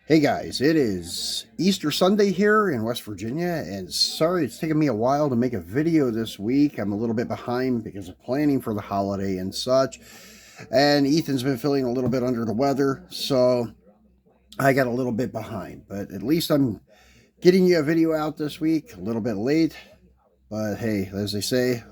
Hey guys, it is Easter Sunday here in West Virginia, and sorry it's taken me a while to make a video this week. I'm a little bit behind because of planning for the holiday and such, and Ethan's been feeling a little bit under the weather, so I got a little bit behind. But at least I'm getting you a video out this week, a little bit late, but hey, as they say,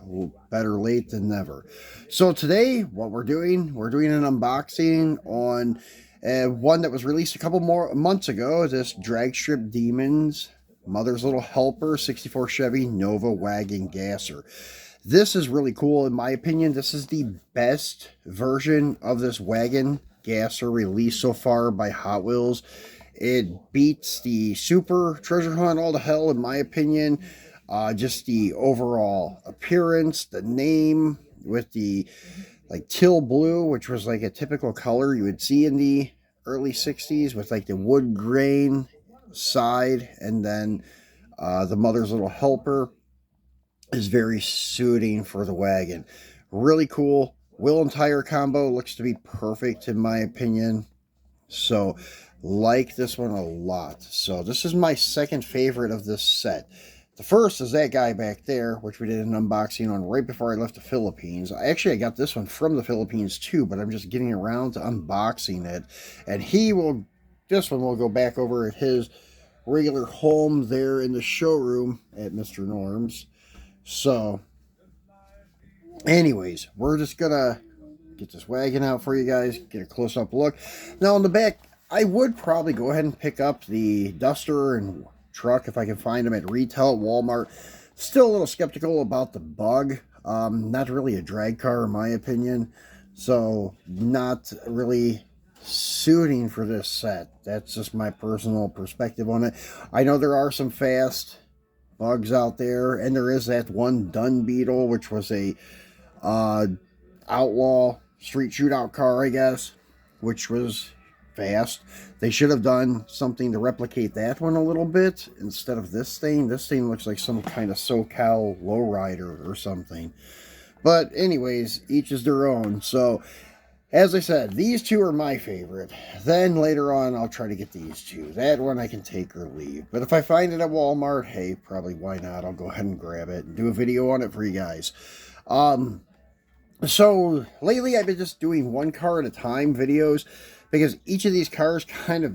better late than never. So today, what we're doing an unboxing on one that was released a couple more months ago. This Dragstrip Demons Mother's Little Helper 64 Chevy Nova Wagon Gasser. This is really cool in my opinion. This is the best version of this wagon gasser released so far by Hot Wheels. It beats the Super Treasure Hunt all to hell in my opinion. Just the overall appearance, the name with the like teal blue, which was like a typical color you would see in the early 60s with like the wood grain side, and then the Mother's Little Helper is very suiting for the wagon. Really cool. Wheel and tire combo looks to be perfect in my opinion. So like this one a lot. So this is my second favorite of this set. The first is that guy back there, which we did an unboxing on right before I left the Philippines. I got this one from the Philippines too, but I'm just getting around to unboxing it. And this one will go back over at his regular home there in the showroom at Mr. Norm's. So, anyways, we're just gonna get this wagon out for you guys, get a close-up look. Now on the back, I would probably go ahead and pick up the Duster and truck if I can find them at retail at Walmart. Still a little skeptical about the Bug. Not really a drag car in my opinion, so not really suiting for this set. That's just my personal perspective on it. I know there are some fast Bugs out there, and there is that one Dun Beetle, which was a outlaw street shootout car, I guess, which was fast. They should have done something to replicate that one a little bit instead of this thing. This thing looks like some kind of SoCal lowrider or something. But anyways, each is their own. So as I said, these two are my favorite. Then later on, I'll try to get these two. That one I can take or leave. But if I find it at Walmart, hey, probably why not? I'll go ahead and grab it and do a video on it for you guys. So lately I've been just doing one car at a time videos because each of these cars kind of,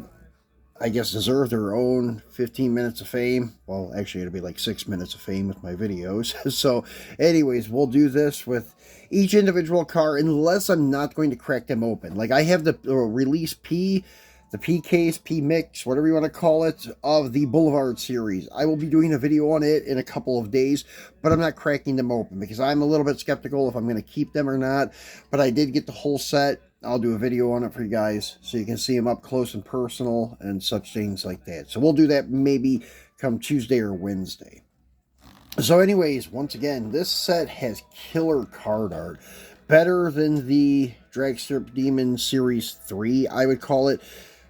I guess, deserve their own 15 minutes of fame. Well, actually it'll be like 6 minutes of fame with my videos. So anyways, we'll do this with each individual car unless I'm not going to crack them open. Like I have the release P, the P case, P mix, whatever you want to call it, of the Boulevard series. I will be doing a video on it in a couple of days, but I'm not cracking them open because I'm a little bit skeptical if I'm going to keep them or not. But I did get the whole set. I'll do a video on it for you guys so you can see them up close and personal and such things like that. So we'll do that maybe come Tuesday or Wednesday. So anyways, once again, this set has killer card art. Better than the Dragstrip Demons Series 3, I would call it,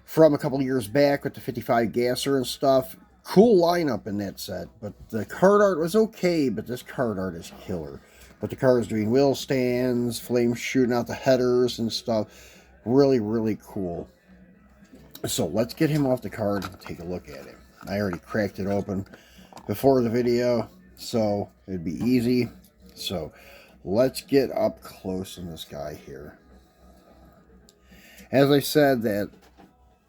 from a couple years back with the 55 Gasser and stuff. Cool lineup in that set, but the card art was okay, but this card art is killer. But the car is doing wheel stands, flames shooting out the headers and stuff. Really, really cool. So let's get him off the card and take a look at him. I already cracked it open before the video, so it'd be easy. So let's get up close on this guy here. As I said, that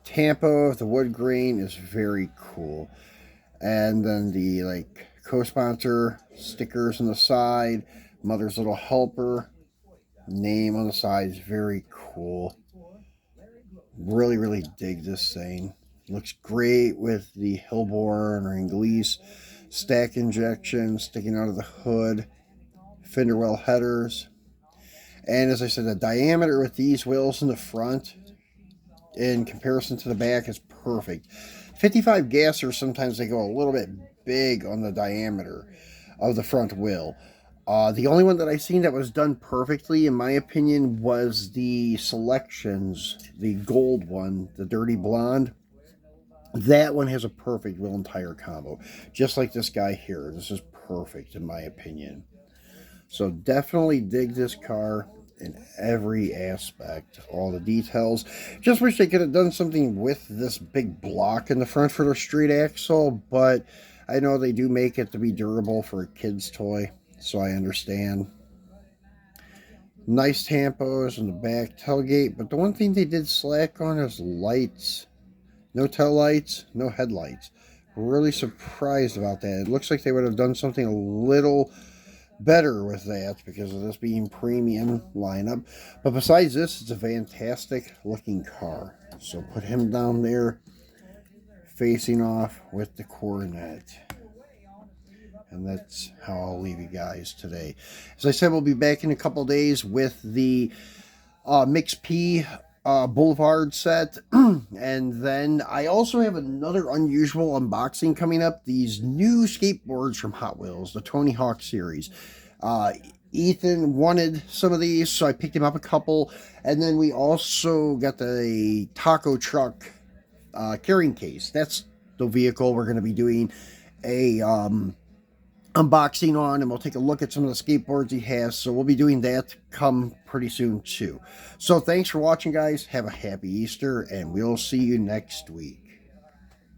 Tampo of the wood grain is very cool. And then the like co-sponsor stickers on the side, Mother's Little Helper name on the side is very cool. Really, really dig this thing. Looks great with the Hillborn or Inglese stack injection sticking out of the hood, fender well headers. And as I said, the diameter with these wheels in the front in comparison to the back is perfect. 55 Gassers, sometimes they go a little bit big on the diameter of the front wheel. The only one that I've seen that was done perfectly, in my opinion, was the Selections, the gold one, the Dirty Blonde. That one has a perfect wheel and tire combo, just like this guy here. This is perfect, in my opinion. So definitely dig this car. in every aspect, all the details. Just wish they could have done something with this big block in the front for their straight axle, but I know they do make it to be durable for a kid's toy, so I understand. Nice tampos in the back tailgate, but the one thing they did slack on is lights. No tail lights, no headlights. Really surprised about that. It looks like they would have done something a little better with that because of this being premium lineup. But besides this, it's a fantastic looking car. So put him down there facing off with the Coronet. And that's how I'll leave you guys today. As I said, we'll be back in a couple days with the Mix P Boulevard set. And then I also have another unusual unboxing coming up. These new skateboards from Hot Wheels, the Tony Hawk series. Ethan wanted some of these, so I picked him up a couple. And then we also got the taco truck carrying case. That's the vehicle we're going to be doing a unboxing on, and we'll take a look at some of the skateboards he has. So we'll be doing that come pretty soon too. So thanks for watching, guys. Have a happy Easter, and we'll see you next week.